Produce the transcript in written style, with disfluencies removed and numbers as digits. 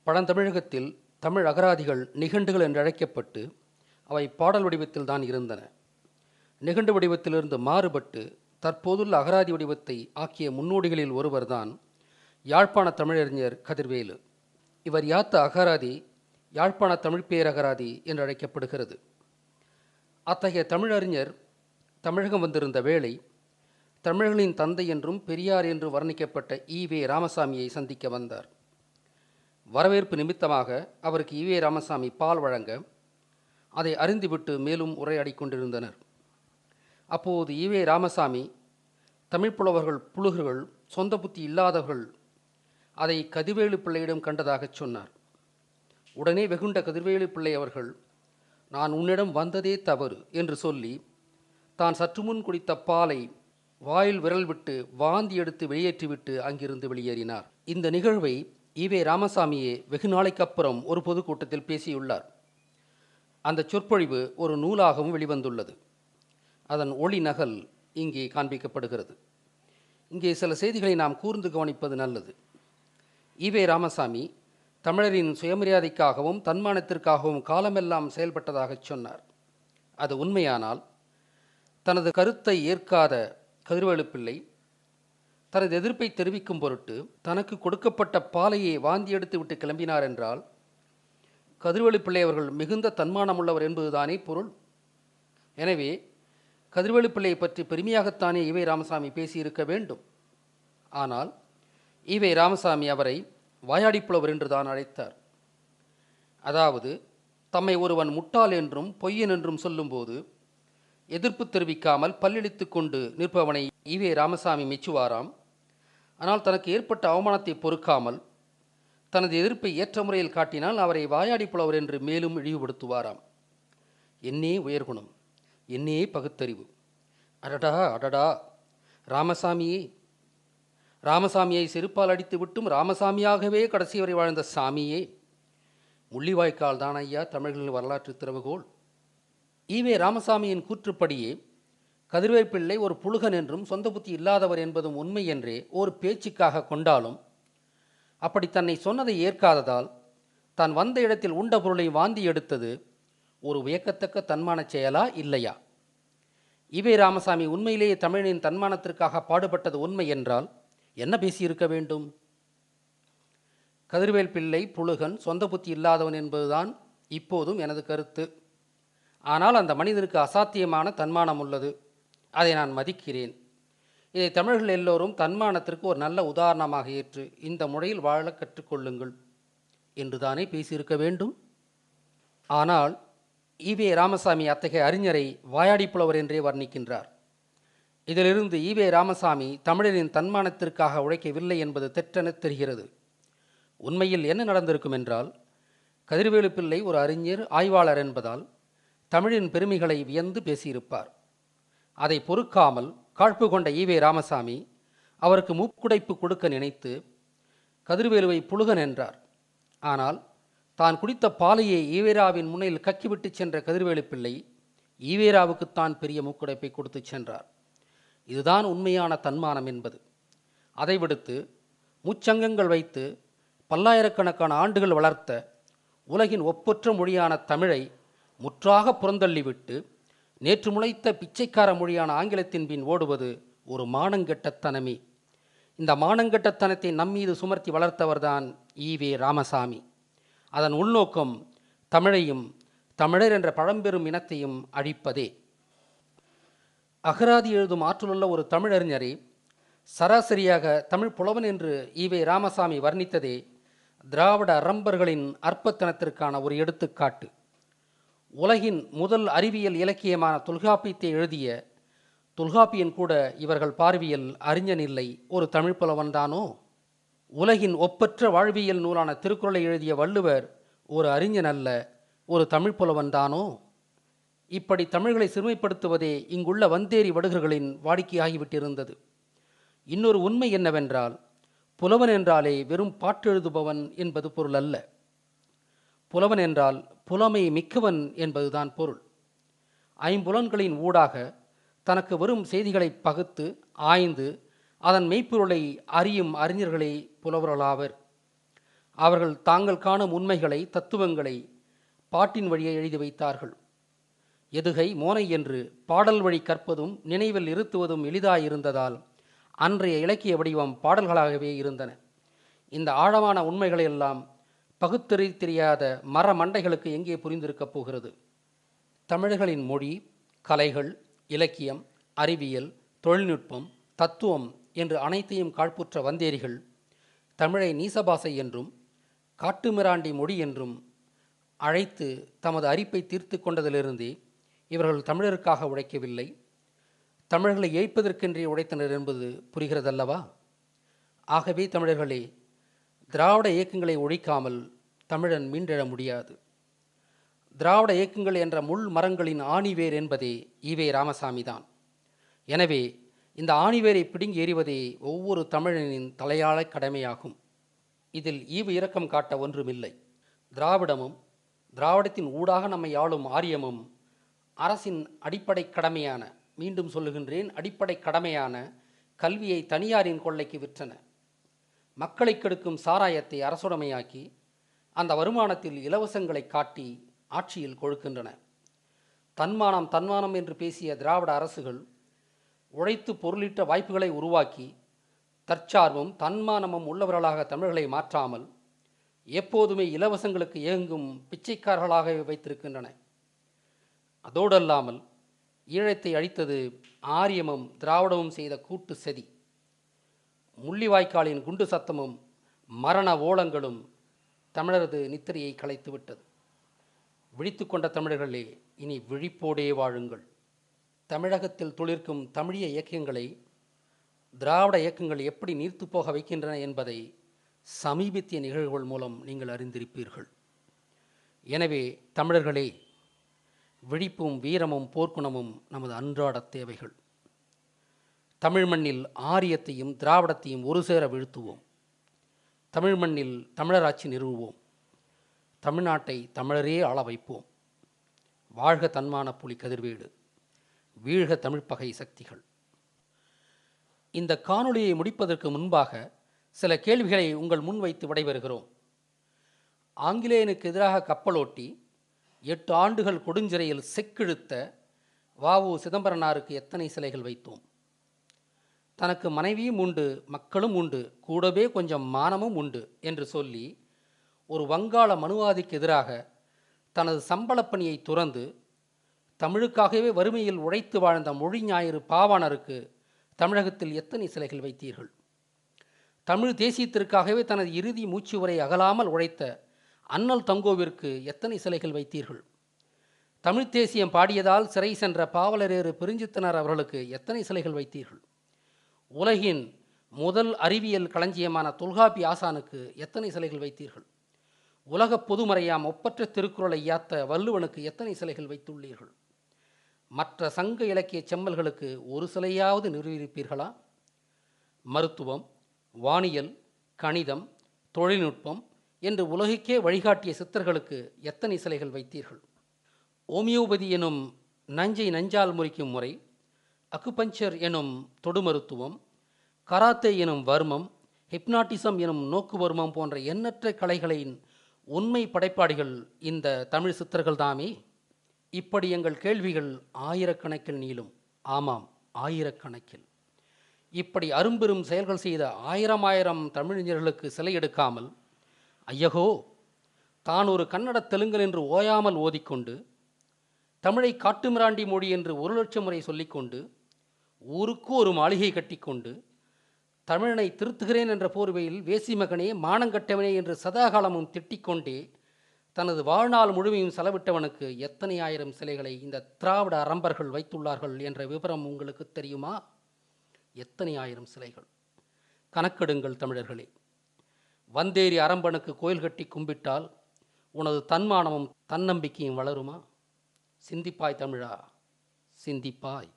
பழந்தமிழகத்தில் தமிழ் அகராதிகள் நிகண்டுகள் என்று அழைக்கப்பட்டு அவை பாடல் வடிவத்தில் தான் இருந்தன. நிகண்டு வடிவத்திலிருந்து மாறுபட்டு தற்போதுள்ள அகராதி வடிவத்தை ஆக்கிய முன்னோடிகளில் ஒருவர்தான் யாழ்ப்பாண தமிழறிஞர் கதிர்வேலு. இவர் யாத்த அகராதி யாழ்ப்பாண தமிழ் பேரகராதி என்று அழைக்கப்படுகிறது. அத்தகைய தமிழறிஞர் தமிழகம் வந்திருந்த வேளை தமிழர்களின் தந்தை என்றும் பெரியார் என்று வர்ணிக்கப்பட்ட ஈவே ராமசாமியை சந்திக்க வந்தார். வரவேற்பு நிமித்தமாக அவருக்கு ஈவே ராமசாமி பால் வழங்க அதை அறிந்துவிட்டு மேலும் உரையாடி கொண்டிருந்தனர். அப்போது ஈவே ராமசாமி தமிழ் புலவர்கள் புழுகர்கள் சொந்த புத்தி இல்லாதவர்கள் அதை கதிர்வேலு பிள்ளையிடம் கண்டதாகச் சொன்னார். உடனே வெகுண்ட கதிர்வேலு பிள்ளை அவர்கள், நான் உன்னிடம் வந்ததே தவறு என்று சொல்லி தான் சற்று முன் குடித்த பாலை வாயில் விரல் விட்டு வாந்தி எடுத்து வெளியேற்றிவிட்டு அங்கிருந்து வெளியேறினார். இந்த நிகழ்வை ஈவே ராமசாமியே வெகு நாளைக்கு அப்புறம் ஒரு பொதுக்கூட்டத்தில் பேசியுள்ளார். அந்த சொற்பொழிவு ஒரு நூலாகவும் வெளிவந்துள்ளது. அதன் ஒளி நகல் இங்கே காண்பிக்கப்படுகிறது. இங்கே சில செய்திகளை நாம் கூர்ந்து கவனிப்பது நல்லது. ஈவே ராமசாமி தமிழரின் சுயமரியாதைக்காகவும் தன்மானத்திற்காகவும் காலமெல்லாம் செயல்பட்டதாகச் சொன்னார். அது உண்மையானால் தனது கருத்தை ஏற்காத கதிர்வேலு பிள்ளை தனது எதிர்ப்பை தெரிவிக்கும் பொருட்டு தனக்கு கொடுக்கப்பட்ட பாலையே வாந்தி எடுத்து விட்டு கிளம்பினார் என்றால் கதிர்வேலு பிள்ளை அவர்கள் மிகுந்த தன்மானமுள்ளவர் என்பதுதானே பொருள். எனவே கதிர்வேலு பிள்ளையை பற்றி பெருமையாகத்தானே ஈவே ராமசாமி பேசியிருக்க வேண்டும். ஆனால் ஈவே ராமசாமி அவரை வாயாடி புலவர் என்று தான் அழைத்தார். அதாவது தம்மை ஒருவன் முட்டாள் என்றும் பொய்யன் என்றும் சொல்லும்போது எதிர்ப்பு தெரிவிக்காமல் பல்லிழித்து கொண்டு நிற்பவனை ஈவே ராமசாமி மெச்சுவாராம். ஆனால் தனக்கு ஏற்பட்ட அவமானத்தை பொறுக்காமல் தனது எதிர்ப்பை ஏற்ற முறையில் காட்டினால் அவரை வாயாடி புலவர் என்று மேலும் இழிவுபடுத்துவாராம். என்னே உயர்குணம், என்னே பகுத்தறிவு! அடடா அடடா! ராமசாமியை செருப்பால் அடித்து விட்டும் ராமசாமியாகவே கடைசி வரை வாழ்ந்த சாமியே! முள்ளிவாய்க்கால் தான் ஐயா தமிழர்களின் வரலாற்று திறவுகோல். ஈவே ராமசாமியின் கூற்றுப்படியே கதிர்வேலு பிள்ளை ஒரு புழுகன் என்றும் சொந்த புத்தி இல்லாதவர் என்பதும் உண்மை என்றே ஒரு பேச்சுக்காக கொண்டாலும் அப்படி தன்னை சொன்னதை ஏற்காததால் தான் வந்த இடத்தில் உண்ட பொருளை வாந்தி எடுத்தது ஒரு வியக்கத்தக்க தன்மான செயலா இல்லையா? ஈவே ராமசாமி உண்மையிலேயே தமிழின் தன்மானத்திற்காக பாடுபட்டது உண்மை என்றால் என்ன பேசியிருக்க வேண்டும்? கதிர்வேலு பிள்ளை புழுகன், சொந்த புத்தி இல்லாதவன் என்பதுதான் இப்போதும் எனது கருத்து. ஆனால் அந்த மனிதனுக்கு அசாத்தியமான தன்மானம் உள்ளது. அதை நான் மதிக்கிறேன். இதை தமிழர்கள் எல்லோரும் தன்மானத்திற்கு ஒரு நல்ல உதாரணமாக ஏற்று இந்த முறையில் வாழ கற்றுக்கொள்ளுங்கள் என்றுதானே பேசியிருக்க வேண்டும். ஆனால் ஈவே ராமசாமி அத்தகைய அறிஞரை வாயாடி புலவர் என்றே வர்ணிக்கின்றார். இதிலிருந்து ஈவே ராமசாமி தமிழரின் தன்மானத்திற்காக உழைக்கவில்லை என்பது தெற்றென தெரிகிறது. உண்மையில் என்ன நடந்திருக்கும் என்றால், கதிர்வேலு பிள்ளை ஒரு அறிஞர் ஆய்வாளர் என்பதால் தமிழின் பெருமைகளை வியந்து பேசியிருப்பார். அதை பொறுக்காமல் காழ்ப்பு கொண்ட ஈவே ராமசாமி அவருக்கு மூக்குடைப்பு கொடுக்க நினைத்து கதிர்வேலுவை புழுகன் என்றார். ஆனால் தான் குடித்த பாலையே ஈவேராவின் முன்னில் கக்கிவிட்டு சென்ற கதிர்வேலு பிள்ளை ஈவேராவுக்குத்தான் பெரிய மூக்குடைப்பை கொடுத்து சென்றார். இதுதான் உண்மையான தன்மானம் என்பது. அதை விடுத்து முச்சங்கங்கள் வைத்து பல்லாயிரக்கணக்கான ஆண்டுகள் வளர்த்த உலகின் ஒப்பற்ற மொழியான தமிழை முற்றாக புறந்தள்ளிவிட்டு நேற்று முளைத்த பிச்சைக்கார மொழியான ஆங்கிலத்தின் பின் ஓடுவது ஒரு மானங்கெட்டத்தனமே. இந்த மானங்கெட்டத்தனத்தை நம்மீது சுமர்த்தி வளர்த்தவர்தான் ஈவே ராமசாமி. அதன் உள்நோக்கம் தமிழையும் தமிழர் என்ற பழம்பெரும் இனத்தையும் அழிப்பதே. அகராதி எழுதும் ஆற்றலுள்ள ஒரு தமிழறிஞரை சராசரியாக தமிழ் புலவன் என்று ஈவே ராமசாமி வர்ணித்ததே திராவிட அரம்பர்களின் அற்பத்தனத்திற்கான ஒரு எடுத்துக்காட்டு. உலகின் முதல் அறிவியல் இலக்கியமான தொல்காப்பியத்தை எழுதிய தொல்காப்பியன் கூட இவர்கள் பார்வையில் அறிஞன் இல்லை, ஒரு தமிழ் புலவன்தானோ? உலகின் ஒப்பற்ற வாழ்வியல் நூலான திருக்குறளை எழுதிய வள்ளுவர் ஒரு அறிஞன் அல்ல, ஒரு தமிழ் புலவன்தானோ? இப்படி தமிழ்களை சிறுமைப்படுத்துவதே இங்குள்ள வந்தேரி வடுகர்களின் வாடிக்கையாகிவிட்டிருந்தது. இன்னொரு உண்மை என்னவென்றால், புலவன் என்றாலே வெறும் பாட்டெழுதுபவன் என்பது பொருள் அல்ல. புலவன் என்றால் புலமை மிக்கவன் என்பதுதான் பொருள். ஐம்புலன்களின் ஊடாக தனக்கு வரும் செய்திகளை பகுத்து ஆய்ந்து அதன் மெய்ப்பொருளை அறியும் அறிஞர்களே புலவர்களாவர். அவர்கள் தாங்கள் காணும் உண்மைகளை, தத்துவங்களை பாட்டின் வழியே எழுதி வைத்தார்கள். எதுகை மோனை என்று பாடல் வழி கற்பதும் நினைவில் இருத்துவதும் எளிதாயிருந்ததால் அன்றைய இலக்கிய வடிவம் பாடல்களாகவே இருந்தன. இந்த ஆழமான உண்மைகளை எல்லாம் பகுத்தறி தெரியாத மர மண்டைகளுக்கு எங்கே புரிந்திருக்கப் போகிறது? தமிழர்களின் மொழி, கலைகள், இலக்கியம், அறிவியல், தொழில்நுட்பம், தத்துவம் என்று அனைத்தையும் காழ்ப்புற்ற வந்தேரிகள் தமிழை நீசபாசை என்றும் காட்டுமிராண்டி மொழி என்றும் அழைத்து தமது அரிப்பை தீர்த்து கொண்டதிலிருந்தே இவர்கள் தமிழருக்காக உழைக்கவில்லை, தமிழர்களை ஏய்ப்பதற்கென்றே உழைத்தனர் என்பது புரிகிறதல்லவா? ஆகவே தமிழர்களே, திராவிட இயக்கங்களை ஒழிக்காமல் தமிழன் மீண்டெழ முடியாது. திராவிட இயக்கங்கள் என்ற முள் மரங்களின் ஆணிவேர் என்பதே ஈவே ராமசாமி தான். எனவே இந்த ஆணிவேரை பிடுங்கி எறிவதே ஒவ்வொரு தமிழனின் தலையாள கடமையாகும். இதில் ஈவு இரக்கம் காட்ட ஒன்றுமில்லை. திராவிடமும் திராவிடத்தின் ஊடாக நம்மை ஆளும் ஆரியமும் அரசின் அடிப்படை கடமையான, மீண்டும் சொல்லுகின்றேன், அடிப்படை கடமையான கல்வியை தனியாரின் கொள்ளைக்கு விற்றன. மக்களை கெடுக்கும் சாராயத்தை அரசுடைமையாக்கி அந்த வருமானத்தில் இலவசங்களை காட்டி ஆட்சியில் கொழுக்கின்றன. தன்மானம் தன்மானம் என்று பேசிய திராவிட அரசுகள் உழைத்து பொருளிட்ட வாய்ப்புகளை உருவாக்கி தற்சார்பும் தன்மானமும் உள்ளவர்களாக தமிழர்களை மாற்றாமல் எப்போதுமே இலவசங்களுக்கு இயங்கும் பிச்சைக்காரர்களாக வைத்திருக்கின்றன. அதோடல்லாமல் ஈழத்தை அழித்தது ஆரியமும் திராவிடமும் செய்த கூட்டு சதி. முள்ளிவாய்க்காலின் குண்டு சத்தமும் மரண ஓலங்களும் தமிழரது நித்திரையை கலைத்துவிட்டது. விழித்து கொண்ட தமிழர்களே, இனி விழிப்போடே வாழுங்கள். தமிழகத்தில் துளிர்க்கும் தமிழிய இயக்கங்களை திராவிட இயக்கங்கள் எப்படி நீர்த்து போக வைக்கின்றன என்பதை சமீபத்திய நிகழ்வுகள் மூலம் நீங்கள் அறிந்திருப்பீர்கள். எனவே தமிழர்களே, விழிப்பும் வீரமும் போர்க்குணமும் நமது அன்றாட தேவைகள். தமிழ் மண்ணில் ஆரியத்தையும் திராவிடத்தையும் ஒரு சேர வீழ்த்துவோம். தமிழ் மண்ணில் தமிழராட்சி நிறுவுவோம். தமிழ்நாட்டை தமிழரே ஆள வைப்போம். வாழ்க தன்மான புலி கதிர்வேடு, வீழ்க தமிழ்ப்பகை சக்திகள். இந்த காணொளியை முடிப்பதற்கு முன்பாக சில கேள்விகளை உங்கள் முன் வைத்து விடைபெறுகிறோம். ஆங்கிலேயனுக்கு எதிராக கப்பலோட்டி 8 ஆண்டுகள் கொடுஞ்சிறையில் செக்கிழுத்த வ.உ. சிதம்பரனாருக்கு எத்தனை சிலைகள் வைத்தோம்? தனக்கு மனைவியும் உண்டு, மக்களும் உண்டு, கூடவே கொஞ்சம் மானமும் உண்டு என்று சொல்லி ஒரு வங்காள மனுவாதிக்கு எதிராக தனது சம்பளப் பணியை துறந்து தமிழுக்காகவே வறுமையில் உழைத்து வாழ்ந்த மொழி ஞாயிறு பாவாணருக்கு தமிழகத்தில் எத்தனை சிலைகள் வைத்தீர்கள்? தமிழ் தேசியத்திற்காகவே தனது இறுதி மூச்சு வரை அகலாமல் உழைத்த அண்ணல் தங்கோவிற்கு எத்தனை சிலைகள் வைத்தீர்கள்? தமிழ் தேசியம் பாடியதால் சிறை சென்ற பாவலரேறு பெருஞ்சித்தனர் அவர்களுக்கு எத்தனை சிலைகள் வைத்தீர்கள்? உலகின் முதல் அறிவியல் களஞ்சியமான தொல்காப்பி ஆசானுக்கு எத்தனை சிலைகள் வைத்தீர்கள்? உலக பொதுமறையாம் ஒப்பற்ற திருக்குறளை யாத்த வள்ளுவனுக்கு எத்தனை சிலைகள் வைத்துள்ளீர்கள்? மற்ற சங்க இலக்கிய செம்மல்களுக்கு ஒரு சிலையாவது நிறுவியிருப்பீர்களா? மருத்துவம், வானியல், கணிதம், தொழில்நுட்பம் என்று உலகுக்கே வழிகாட்டிய சித்தர்களுக்கு எத்தனை சிலைகள் வைத்தீர்கள்? ஓமியோபதி எனும் நஞ்சை நஞ்சால் முறிக்கும் முறை, அக்குபஞ்சர் எனும் தொடு மருத்துவம், கராத்தே எனும் வர்மம், ஹிப்னாட்டிசம் எனும் நோக்கு வர்மம் போன்ற எண்ணற்ற கலைகளின் உண்மை படைப்பாளிகள் இந்த தமிழ் சித்தர்கள் தாமே. இப்படி எங்கள் கேள்விகள் ஆயிரக்கணக்கில் நீளும். ஆமாம், ஆயிரக்கணக்கில். இப்படி அரும்பெரும் செயல்கள் செய்த ஆயிரம் தமிழறிஞர்களுக்கு சிலை எடுக்காமல், ஐயகோ தான் ஒரு கன்னட தெலுங்கன் என்று ஓயாமல் ஓதிக்கொண்டு, தமிழை காட்டுமிராண்டி மொழி என்று 1,00,000 முறை சொல்லிக்கொண்டு, ஊருக்கு ஒரு மாளிகை கட்டிக்கொண்டு, தமிழனை திருத்துகிறேன் என்ற போர்வையில் வேசி மகனே, மானங்கட்டவனே என்று சதாகாலமும் திட்டிக்கொண்டே தனது வாழ்நாள் முழுமையும் செலவிட்டவனுக்கு எத்தனை ஆயிரம் சிலைகளை இந்த திராவிட அரம்பர்கள் வைத்துள்ளார்கள் என்ற விவரம் உங்களுக்கு தெரியுமா? எத்தனை ஆயிரம் சிலைகள்? கணக்கெடுங்கள் தமிழர்களே. வந்தேரி அரம்பனுக்கு கோயில் கட்டி கும்பிட்டால் உனது தன்மானமும் தன்னம்பிக்கையும் வளருமா? சிந்திப்பாய் தமிழா, சிந்திப்பாய்.